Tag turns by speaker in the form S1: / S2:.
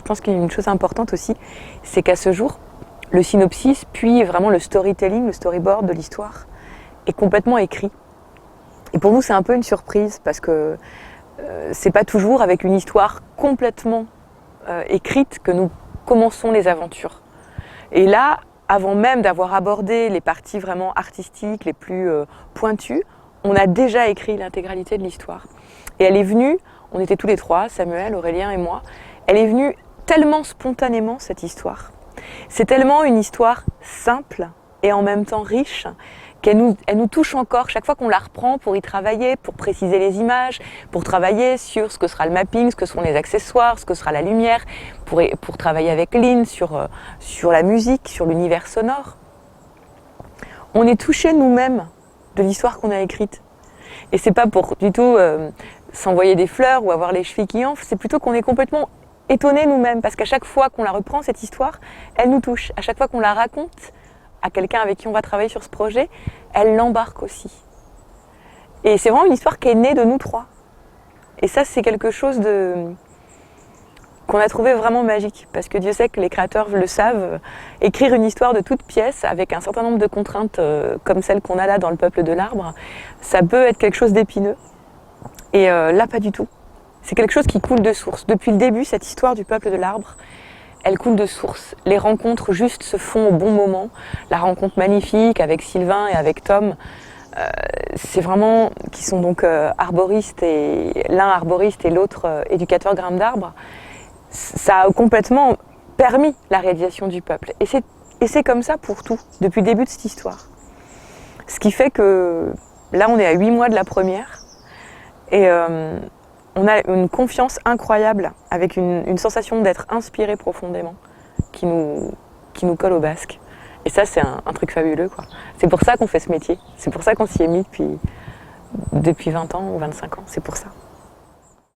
S1: pense qu'il y a une chose importante aussi, c'est qu'à ce jour, le synopsis, puis vraiment le storytelling, le storyboard de l'histoire, est complètement écrit. Et pour nous, c'est un peu une surprise, parce que c'est pas toujours avec une histoire complètement écrite que nous commençons les aventures. Et là, avant même d'avoir abordé les parties vraiment artistiques, les plus pointues, on a déjà écrit l'intégralité de l'histoire. Et elle est venue, on était tous les trois, Samuel, Aurélien et moi, elle est venue tellement spontanément, cette histoire. C'est tellement une histoire simple et en même temps riche, qu'elle nous touche encore chaque fois qu'on la reprend pour y travailler, pour préciser les images, pour travailler sur ce que sera le mapping, ce que seront les accessoires, ce que sera la lumière, pour travailler avec Lynn sur la musique, sur l'univers sonore. On est touché nous-mêmes de l'histoire qu'on a écrite. Et c'est pas pour du tout s'envoyer des fleurs ou avoir les chevilles qui enflent, c'est plutôt qu'on est complètement étonnés nous-mêmes, parce qu'à chaque fois qu'on la reprend, cette histoire, elle nous touche. À chaque fois qu'on la raconte à quelqu'un avec qui on va travailler sur ce projet, elle l'embarque aussi. Et c'est vraiment une histoire qui est née de nous trois. Et ça, c'est quelque chose qu'on a trouvé vraiment magique, parce que Dieu sait que les créateurs le savent, écrire une histoire de toute pièce avec un certain nombre de contraintes comme celle qu'on a là dans le Peuple de l'Arbre, ça peut être quelque chose d'épineux. Et là, pas du tout. C'est quelque chose qui coule de source. Depuis le début, cette histoire du Peuple de l'Arbre, elle coule de source. Les rencontres juste se font au bon moment. La rencontre magnifique avec Sylvain et avec Tom, c'est vraiment, qui sont donc arboristes, et l'un arboriste et l'autre éducateur grain d'arbre, ça a complètement permis la réalisation du peuple. Et c'est comme ça pour tout, depuis le début de cette histoire. Ce qui fait que là, on est à 8 mois de la première, et on a une confiance incroyable, avec une sensation d'être inspiré profondément, qui nous colle au basque. Et ça, c'est un truc fabuleux, quoi. C'est pour ça qu'on fait ce métier. C'est pour ça qu'on s'y est mis depuis 20 ans ou 25 ans. C'est pour ça.